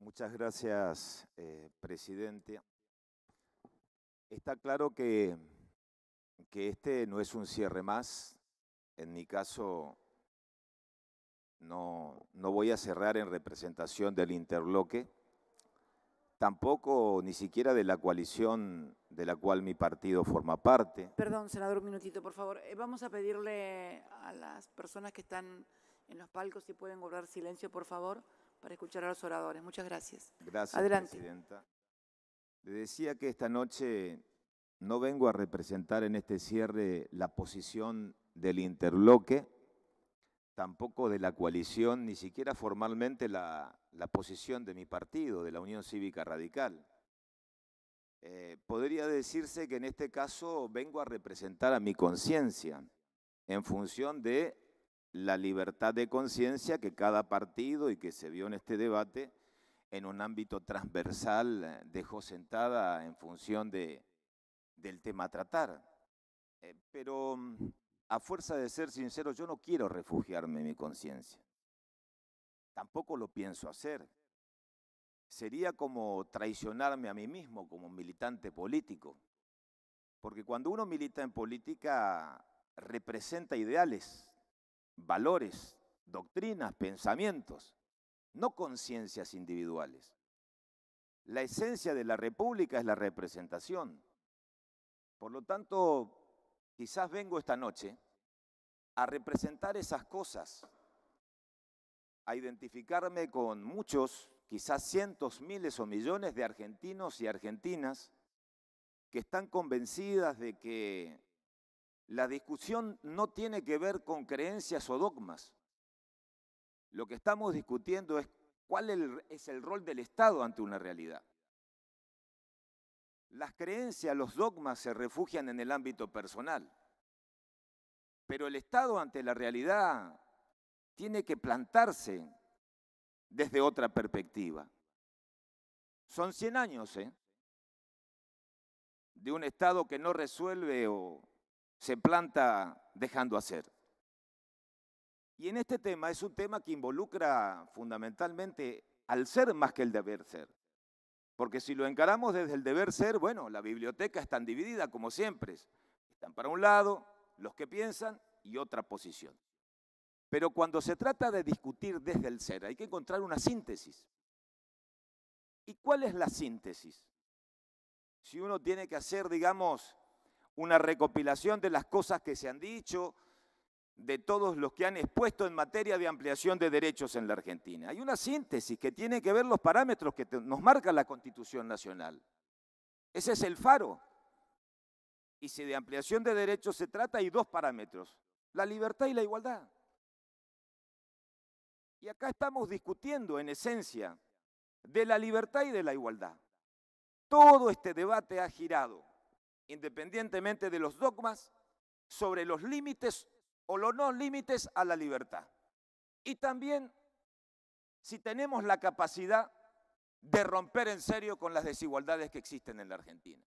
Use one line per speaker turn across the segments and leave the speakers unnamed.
Muchas gracias, presidente. Está claro que este no es un cierre más. En mi caso, no voy a cerrar en representación del interbloque, tampoco ni siquiera de la coalición de la cual mi partido forma parte.
Perdón, senador, un minutito, por favor. Vamos a pedirle a las personas que están en los palcos si pueden guardar silencio, por favor, para escuchar a los oradores. Muchas gracias.
Gracias,
Adelante.
presidenta. Le decía que esta noche no vengo a representar en este cierre la posición del interbloque, tampoco de la coalición, ni siquiera formalmente la posición de mi partido, de la Unión Cívica Radical. Podría decirse que en este caso vengo a representar a mi conciencia en función de la libertad de conciencia que cada partido y que se vio en este debate en un ámbito transversal dejó sentada en función del tema a tratar. Pero a fuerza de ser sincero, yo no quiero refugiarme en mi conciencia. Tampoco lo pienso hacer. Sería como traicionarme a mí mismo como militante político. Porque cuando uno milita en política, representa ideales, valores, doctrinas, pensamientos, no conciencias individuales. La esencia de la república es la representación. Por lo tanto, quizás vengo esta noche a representar esas cosas, a identificarme con muchos, quizás cientos, miles o millones de argentinos y argentinas que están convencidas de que la discusión no tiene que ver con creencias o dogmas. Lo que estamos discutiendo es cuál es el rol del Estado ante una realidad. Las creencias, los dogmas se refugian en el ámbito personal, pero el Estado ante la realidad tiene que plantarse desde otra perspectiva. Son 100 años, de un Estado que no resuelve o se planta dejando hacer. Y en este tema es un tema que involucra fundamentalmente al ser más que el deber ser. Porque si lo encaramos desde el deber ser, bueno, la biblioteca está dividida como siempre. Están para un lado los que piensan y otra posición. Pero cuando se trata de discutir desde el ser, hay que encontrar una síntesis. ¿Y cuál es la síntesis? Si uno tiene que hacer, digamos, una recopilación de las cosas que se han dicho, de todos los que han expuesto en materia de ampliación de derechos en la Argentina. Hay una síntesis que tiene que ver los parámetros que nos marca la Constitución Nacional. Ese es el faro. Y si de ampliación de derechos se trata, hay dos parámetros, la libertad y la igualdad. Y acá estamos discutiendo en esencia de la libertad y de la igualdad. Todo este debate ha girado, independientemente de los dogmas, sobre los límites o los no límites a la libertad. Y también si tenemos la capacidad de romper en serio con las desigualdades que existen en la Argentina.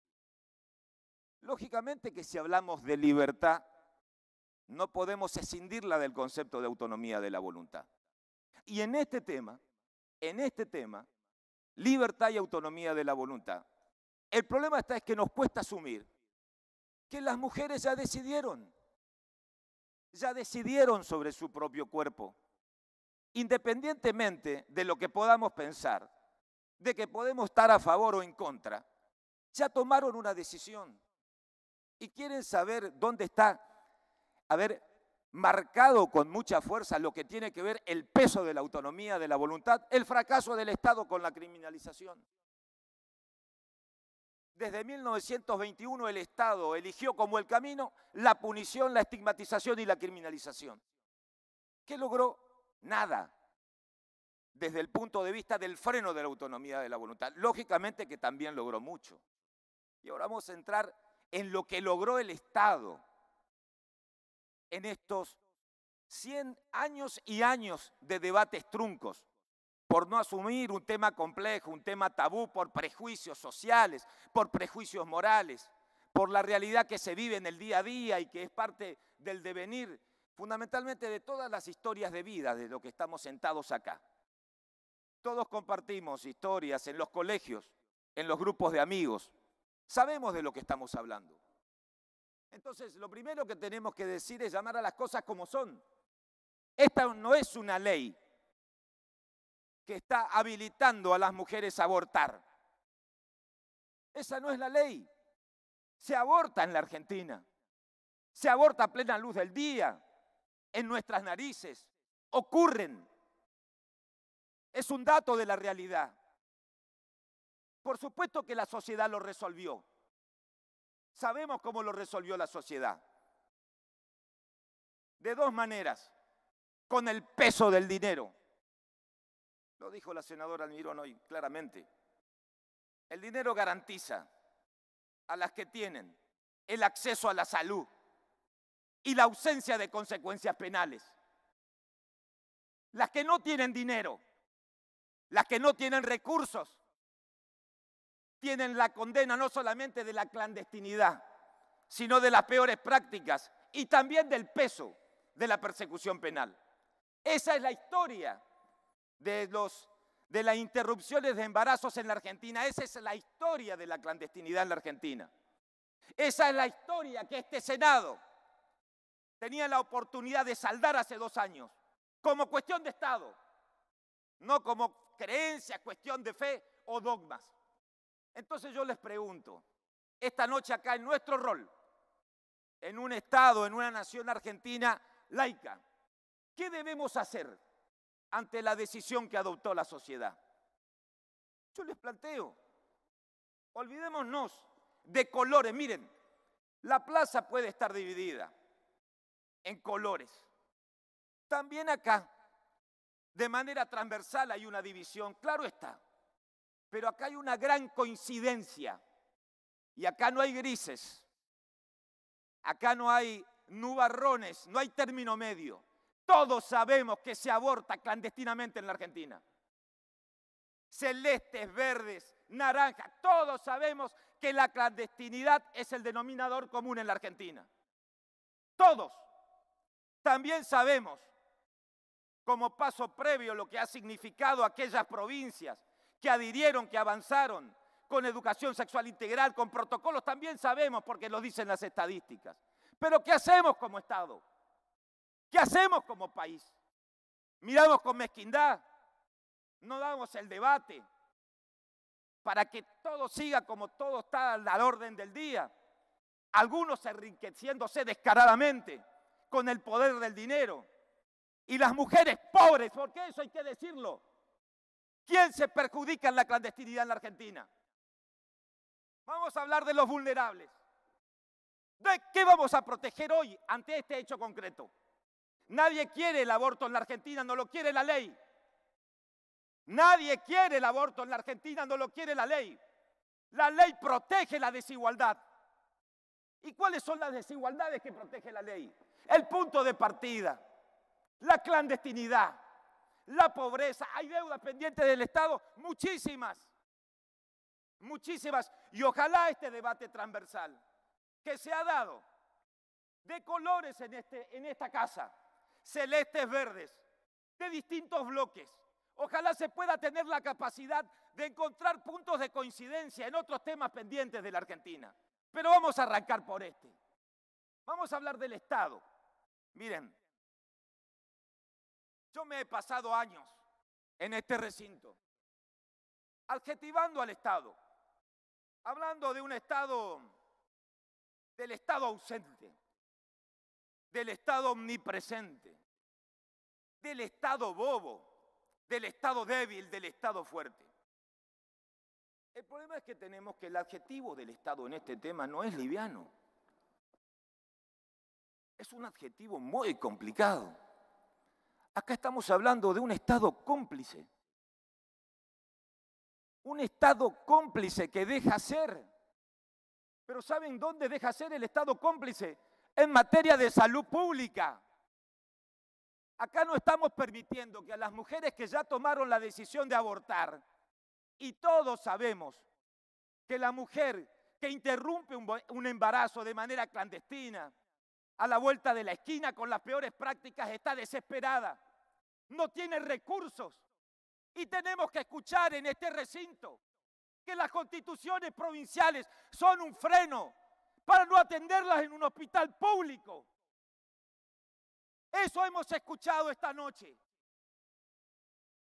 Lógicamente que si hablamos de libertad, no podemos escindirla del concepto de autonomía de la voluntad. Y en este tema, libertad y autonomía de la voluntad, el problema está es que nos cuesta asumir que las mujeres ya decidieron sobre su propio cuerpo, independientemente de lo que podamos pensar, de que podemos estar a favor o en contra, ya tomaron una decisión y quieren saber dónde está, marcado con mucha fuerza lo que tiene que ver el peso de la autonomía, de la voluntad, el fracaso del Estado con la criminalización. Desde 1921 el Estado eligió como el camino la punición, la estigmatización y la criminalización. ¿Qué logró? Nada. Desde el punto de vista del freno de la autonomía de la voluntad. Lógicamente que también logró mucho. Y ahora vamos a entrar en lo que logró el Estado en estos 100 años y años de debates truncos, por no asumir un tema complejo, un tema tabú, por prejuicios sociales, por prejuicios morales, por la realidad que se vive en el día a día y que es parte del devenir, fundamentalmente de todas las historias de vida de lo que estamos sentados acá. Todos compartimos historias en los colegios, en los grupos de amigos. Sabemos de lo que estamos hablando. Entonces, lo primero que tenemos que decir es llamar a las cosas como son. Esta no es una ley que está habilitando a las mujeres a abortar. Esa no es la ley. Se aborta en la Argentina. Se aborta a plena luz del día, en nuestras narices. Ocurren. Es un dato de la realidad. Por supuesto que la sociedad lo resolvió. Sabemos cómo lo resolvió la sociedad. De dos maneras. Con el peso del dinero. Lo dijo la senadora Almirón hoy claramente. El dinero garantiza a las que tienen el acceso a la salud y la ausencia de consecuencias penales. Las que no tienen dinero, las que no tienen recursos, tienen la condena no solamente de la clandestinidad, sino de las peores prácticas y también del peso de la persecución penal. Esa es la historia de las interrupciones de embarazos en la Argentina. Esa es la historia de la clandestinidad en la Argentina. Esa es la historia que este Senado tenía la oportunidad de saldar hace 2 años, como cuestión de Estado, no como creencia, cuestión de fe o dogmas. Entonces yo les pregunto, esta noche acá en nuestro rol, en un Estado, en una nación argentina laica, ¿qué debemos hacer ante la decisión que adoptó la sociedad? Yo les planteo, olvidémonos de colores. Miren, la plaza puede estar dividida en colores. También acá, de manera transversal, hay una división, claro está. Pero acá hay una gran coincidencia. Y acá no hay grises. Acá no hay nubarrones, no hay término medio. Todos sabemos que se aborta clandestinamente en la Argentina. Celestes, verdes, naranjas, todos sabemos que la clandestinidad es el denominador común en la Argentina. Todos. También sabemos, como paso previo, lo que ha significado aquellas provincias que adhirieron, que avanzaron con educación sexual integral, con protocolos. También sabemos, porque lo dicen las estadísticas. Pero ¿qué hacemos como Estado? ¿Qué hacemos como país? ¿Miramos con mezquindad? ¿No damos el debate para que todo siga como todo está a la orden del día? Algunos enriqueciéndose descaradamente con el poder del dinero. Y las mujeres pobres, porque eso hay que decirlo. ¿Quién se perjudica en la clandestinidad en la Argentina? Vamos a hablar de los vulnerables. ¿De qué vamos a proteger hoy ante este hecho concreto? Nadie quiere el aborto en la Argentina, no lo quiere la ley. Nadie quiere el aborto en la Argentina, no lo quiere la ley. La ley protege la desigualdad. ¿Y cuáles son las desigualdades que protege la ley? El punto de partida, la clandestinidad, la pobreza. Hay deudas pendientes del Estado, muchísimas. Muchísimas. Y ojalá este debate transversal que se ha dado de colores en esta casa, celestes, verdes, de distintos bloques. Ojalá se pueda tener la capacidad de encontrar puntos de coincidencia en otros temas pendientes de la Argentina. Pero vamos a arrancar por este. Vamos a hablar del Estado. Miren, yo me he pasado años en este recinto adjetivando al Estado, hablando de un Estado, del Estado ausente, del Estado omnipresente, del Estado bobo, del Estado débil, del Estado fuerte. El problema es que tenemos que el adjetivo del Estado en este tema no es liviano. Es un adjetivo muy complicado. Acá estamos hablando de un Estado cómplice. Un Estado cómplice que deja ser. Pero ¿saben dónde deja ser el Estado cómplice? En materia de salud pública. Acá no estamos permitiendo que a las mujeres que ya tomaron la decisión de abortar, y todos sabemos que la mujer que interrumpe un embarazo de manera clandestina, a la vuelta de la esquina con las peores prácticas, está desesperada, no tiene recursos
Y tenemos que escuchar en este recinto que las constituciones provinciales son un freno para no atenderlas en un hospital público. Eso hemos escuchado esta noche.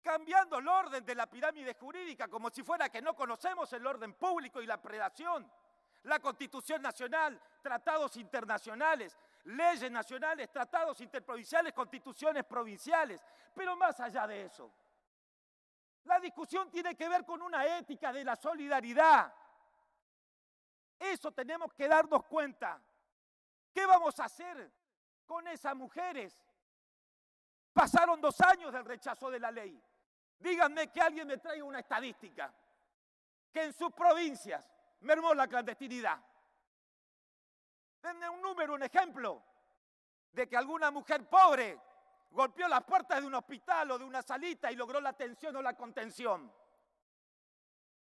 Cambiando el orden de la pirámide jurídica como si fuera que no conocemos el orden público y la predación. La Constitución Nacional, tratados internacionales, leyes nacionales, tratados interprovinciales, constituciones provinciales. Pero más allá de eso, la discusión tiene que ver con una ética de la solidaridad. Eso tenemos que darnos cuenta. ¿Qué vamos a hacer con esas mujeres? Pasaron 2 años del rechazo de la ley. Díganme que alguien me traiga una estadística que en sus provincias mermó la clandestinidad. Denme un número, un ejemplo de que alguna mujer pobre golpeó las puertas de un hospital o de una salita y logró la atención o la contención.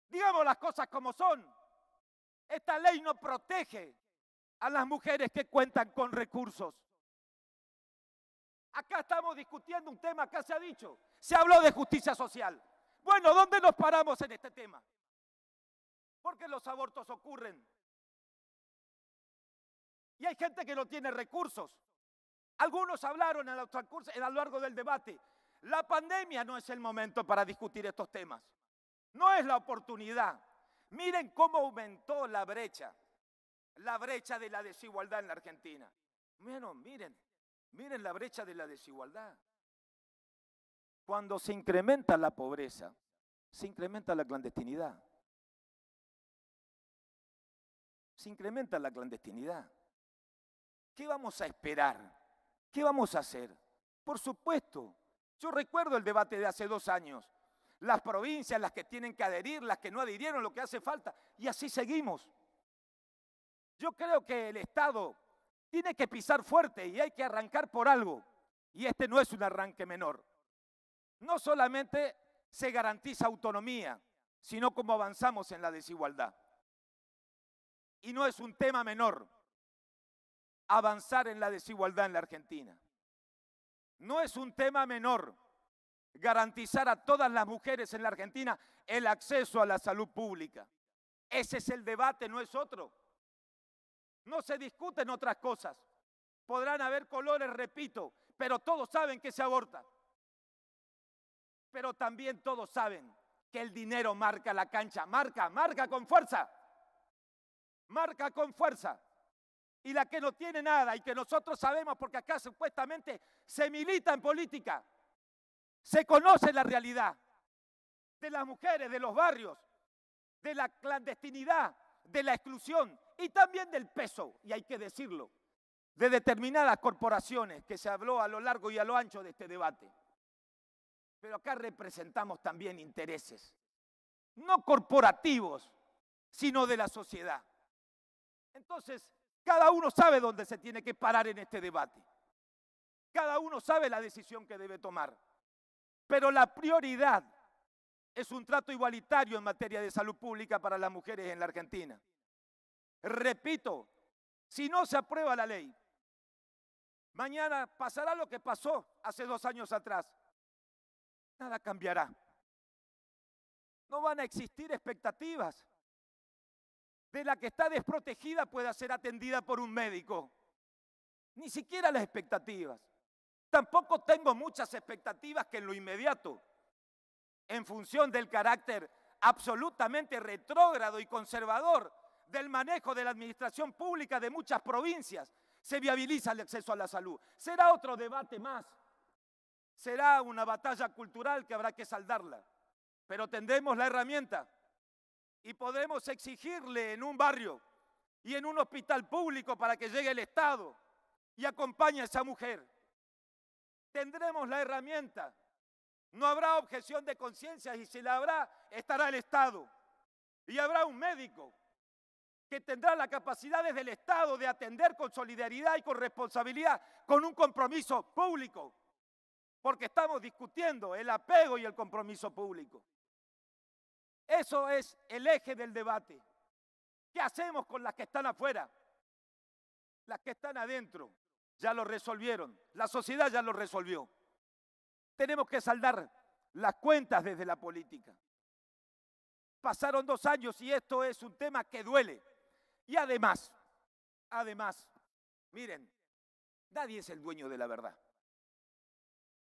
Digamos las cosas como son. Esta ley no protege a las mujeres que cuentan con recursos. Acá estamos discutiendo un tema, acá se ha dicho, se habló de justicia social. Bueno, ¿dónde nos paramos en este tema? Porque los abortos ocurren. Y hay gente que no tiene recursos. Algunos hablaron a lo largo del debate. La pandemia no es el momento para discutir estos temas. No es la oportunidad. Miren cómo aumentó la brecha de la desigualdad en la Argentina. Bueno, miren la brecha de la desigualdad. Cuando se incrementa la pobreza, se incrementa la clandestinidad. Se incrementa la clandestinidad. ¿Qué vamos a esperar? ¿Qué vamos a hacer? Por supuesto, yo recuerdo el debate de hace 2 años. Las provincias, las que tienen que adherir, las que no adhirieron, lo que hace falta. Y así seguimos. Yo creo que el Estado tiene que pisar fuerte y hay que arrancar por algo. Y este no es un arranque menor. No solamente se garantiza autonomía, sino cómo avanzamos en la desigualdad. Y no es un tema menor avanzar en la desigualdad en la Argentina. No es un tema menor garantizar a todas las mujeres en la Argentina el acceso a la salud pública. Ese es el debate, no es otro. No se discuten otras cosas. Podrán haber colores, repito, pero todos saben que se aborta. Pero también todos saben que el dinero marca la cancha. Marca con fuerza. Marca con fuerza. Y la que no tiene nada y que nosotros sabemos porque acá supuestamente se milita en política, se conoce la realidad de las mujeres, de los barrios, de la clandestinidad, de la exclusión y también del peso, y hay que decirlo, de determinadas corporaciones que se habló a lo largo y a lo ancho de este debate. Pero acá representamos también intereses, no corporativos, sino de la sociedad. Entonces, cada uno sabe dónde se tiene que parar en este debate. Cada uno sabe la decisión que debe tomar. Pero la prioridad es un trato igualitario en materia de salud pública para las mujeres en la Argentina. Repito, si no se aprueba la ley, mañana pasará lo que pasó hace 2 años atrás. Nada cambiará. No van a existir expectativas de la que está desprotegida pueda ser atendida por un médico. Ni siquiera las expectativas. Tampoco tengo muchas expectativas que en lo inmediato, en función del carácter absolutamente retrógrado y conservador del manejo de la administración pública de muchas provincias, se viabiliza el acceso a la salud. Será otro debate más. Será una batalla cultural que habrá que saldarla. Pero tendremos la herramienta y podremos exigirle en un barrio y en un hospital público para que llegue el Estado y acompañe a esa mujer. Tendremos la herramienta. No habrá objeción de conciencia y si la habrá, estará el Estado. Y habrá un médico que tendrá la capacidad desde el Estado de atender con solidaridad y con responsabilidad, con un compromiso público. Porque estamos discutiendo el apego y el compromiso público. Eso es el eje del debate. ¿Qué hacemos con las que están afuera? Las que están adentro ya lo resolvieron. La sociedad ya lo resolvió. Tenemos que saldar las cuentas desde la política. Pasaron 2 años y esto es un tema que duele. Y además, miren, nadie es el dueño de la verdad.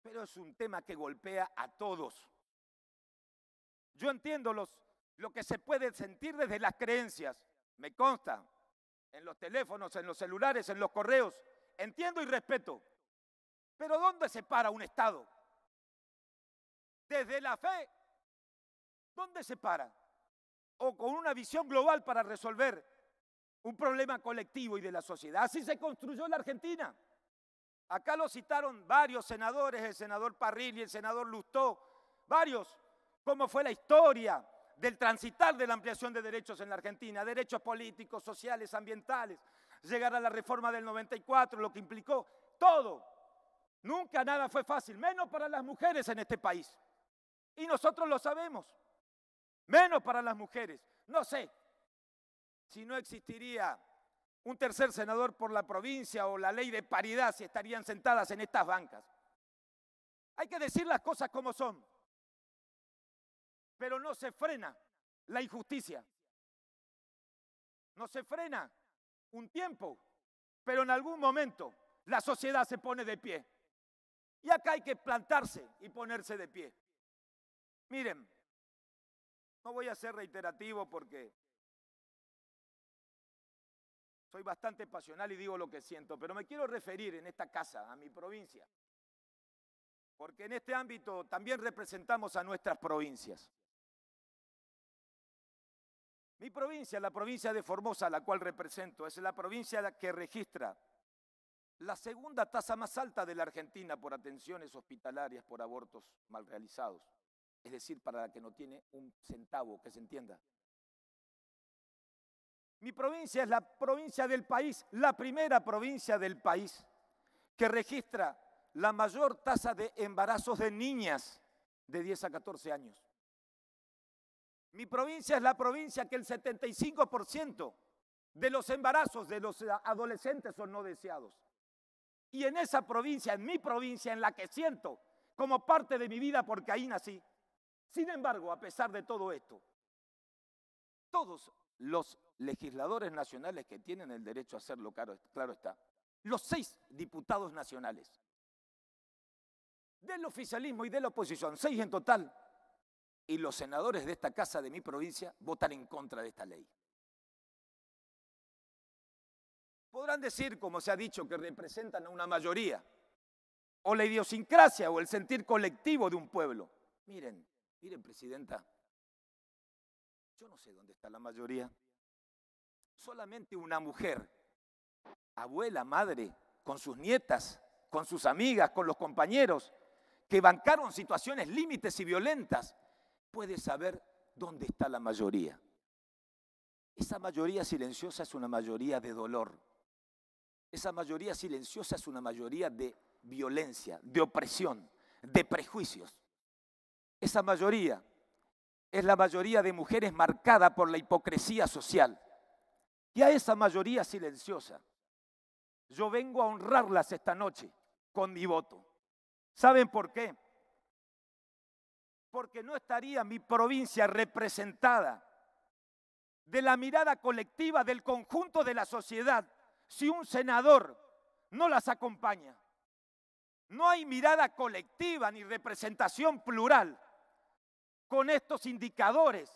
Pero es un tema que golpea a todos. Yo entiendo lo que se puede sentir desde las creencias. Me consta, en los teléfonos, en los celulares, en los correos. Entiendo y respeto. Pero ¿dónde se para un Estado? Desde la fe, ¿dónde se para? O con una visión global para resolver un problema colectivo y de la sociedad. Así se construyó la Argentina. Acá lo citaron varios senadores, el senador Parrilli, el senador Lustó, varios, cómo fue la historia del transitar de la ampliación de derechos en la Argentina, derechos políticos, sociales, ambientales, llegar a la reforma del 94, lo que implicó todo. Nunca nada fue fácil, menos para las mujeres en este país. Y nosotros lo sabemos, menos para las mujeres. No sé si no existiría un tercer senador por la provincia o la ley de paridad si estarían sentadas en estas bancas. Hay que decir las cosas como son, pero no se frena la injusticia. No se frena un tiempo, pero en algún momento la sociedad se pone de pie. Y acá hay que plantarse y ponerse de pie. Miren, no voy a ser reiterativo porque soy bastante pasional y digo lo que siento, pero me quiero referir en esta casa a mi provincia, porque en este ámbito también representamos a nuestras provincias. Mi provincia, la provincia de Formosa, la cual represento, es la provincia que registra la segunda tasa más alta de la Argentina por atenciones hospitalarias por abortos mal realizados. Es decir, para la que no tiene un centavo, que se entienda. Mi provincia es la provincia del país, la primera provincia del país que registra la mayor tasa de embarazos de niñas de 10 a 14 años. Mi provincia es la provincia que el 75% de los embarazos de los adolescentes son no deseados. Y en esa provincia, en mi provincia, en la que siento como parte de mi vida porque ahí nací. Sin embargo, a pesar de todo esto, todos los legisladores nacionales que tienen el derecho a hacerlo, claro está, los 6 diputados nacionales, del oficialismo y de la oposición, 6 en total, y los senadores de esta casa de mi provincia votan en contra de esta ley. Podrán decir, como se ha dicho, que representan a una mayoría, o la idiosincrasia o el sentir colectivo de un pueblo. Miren, Presidenta, yo no sé dónde está la mayoría. Solamente una mujer, abuela, madre, con sus nietas, con sus amigas, con los compañeros, que bancaron situaciones límites y violentas, puede saber dónde está la mayoría. Esa mayoría silenciosa es una mayoría de dolor. Esa mayoría silenciosa es una mayoría de violencia, de opresión, de prejuicios. Esa mayoría es la mayoría de mujeres marcada por la hipocresía social. Y a esa mayoría silenciosa, yo vengo a honrarlas esta noche con mi voto. ¿Saben por qué? Porque no estaría mi provincia representada de la mirada colectiva del conjunto de la sociedad si un senador no las acompaña. No hay mirada colectiva ni representación plural con estos indicadores,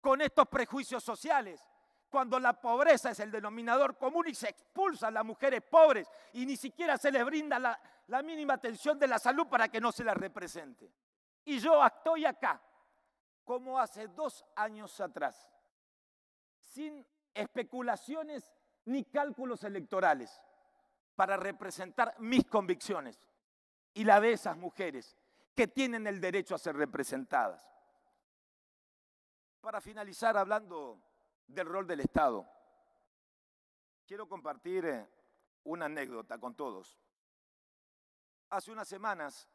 con estos prejuicios sociales, cuando la pobreza es el denominador común y se expulsa a las mujeres pobres y ni siquiera se les brinda la mínima atención de la salud para que no se las represente. Y yo estoy acá, como hace 2 años atrás, sin especulaciones ni cálculos electorales, para representar mis convicciones y la de esas mujeres que tienen el derecho a ser representadas. Para finalizar, hablando del rol del Estado, quiero compartir una anécdota con todos. Hace unas semanas,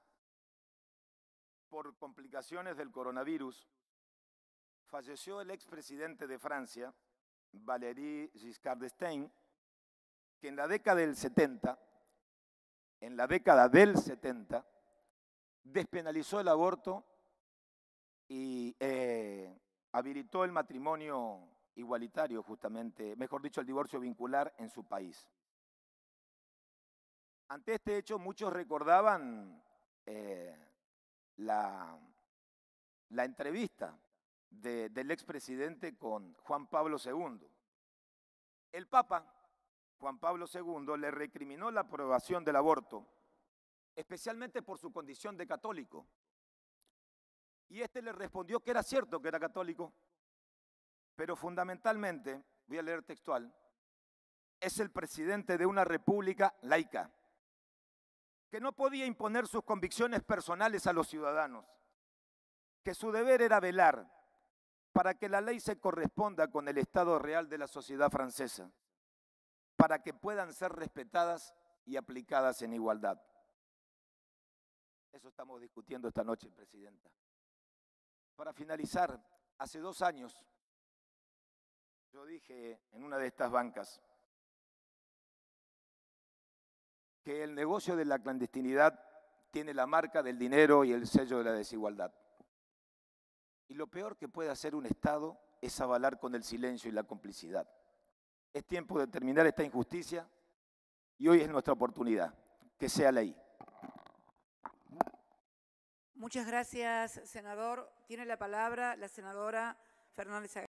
por complicaciones del coronavirus, falleció el expresidente de Francia, Valéry Giscard d'Estaing, que en la década del 70, despenalizó el aborto
y habilitó el matrimonio igualitario, justamente, mejor dicho, el divorcio vincular en su país. Ante este hecho, muchos recordaban la entrevista del expresidente con Juan Pablo II. El Papa, Juan Pablo II, le recriminó la aprobación del aborto, especialmente por su condición de católico. Y este le respondió que era cierto que era católico, pero fundamentalmente, voy a leer textual, es el presidente de una república laica, que no podía imponer sus convicciones personales a los ciudadanos, que su deber era velar para que la ley se corresponda con el estado real de la sociedad francesa, para que puedan ser respetadas y aplicadas en igualdad. Eso estamos discutiendo esta noche, Presidenta. Para finalizar, hace 2 años, yo dije en una de estas bancas que el negocio de la clandestinidad tiene la marca del dinero y el sello de la desigualdad. Y lo peor que puede hacer un Estado es avalar con el silencio y la complicidad. Es tiempo de terminar esta injusticia y hoy es nuestra oportunidad. Que sea ley.
Muchas gracias, senador. Tiene la palabra la senadora Fernández.